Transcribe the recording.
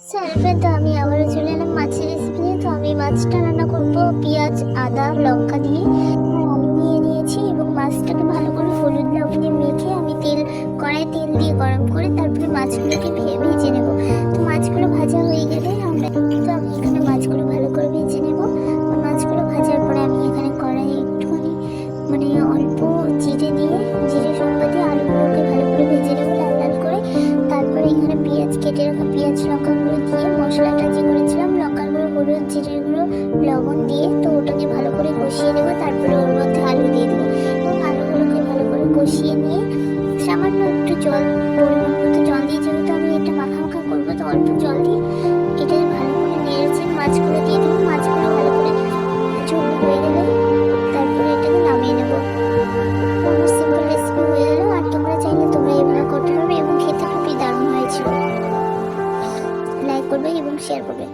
Sir তো আমি আবারও চলে এলাম মাছের রেসিপি নিয়ে। তো আমি মাছটা রান্না করবো পেঁয়াজ, আদা, লঙ্কা দিয়ে। আর আলু নিয়ে নিয়েছি এবং মাছটাকে ভালো করে হলুদ লবণ দিয়ে মেখে আমি কড়াই তেল দিয়ে গরম করে তারপরে মাছগুলোকে ভেজে নেব। তো মাছগুলো ভাজা হয়ে গেলে আমি এখানে মাছগুলো ভালো করে ভেজে নেব। আর মাছগুলো ভাজার পরে আমি এখানে কড়াই একটুখানি অল্প জিরে দিয়ে সঙ্গে দিয়ে আলুগুলোকে ভালো করে ভেজে নেব লাল লাল করে। তারপরে এখানে কেটে রাখা পেঁয়াজ লঙ্কাগুলো দিয়ে মশলাটা যে করেছিলাম লঙ্কার গুঁড়ো, হলুদ, জিরের গুঁড়ো, লবণ দিয়ে তো ওটাকে ভালো করে কষিয়ে নেবো। তারপরে ওর মধ্যে আলু দিয়ে দেবো এবং আলুগুলোকে ভালো করে কষিয়ে নিয়ে সামান্য একটু জল, পরিমাণ মতো জল দিয়ে, যেহেতু আমি এটা মাখা মাখা করবো তো অল্প জল দিয়ে এটা ভালো করে নেড়েছি মাছগুলো দিয়ে দেবো। মাছগুলো ভালো করে ঝোল হয়ে গেলে তারপরে এটাকে নামিয়ে নেবো। আমার সিম্পল রেসিপি হয়ে গেল। আর তোমরা চাইলে তোমরা এভাবে করতে পারবে এবং খেতে খুবই দারুণ হয়েছিল। লাইক করবে এবং শেয়ার করবে।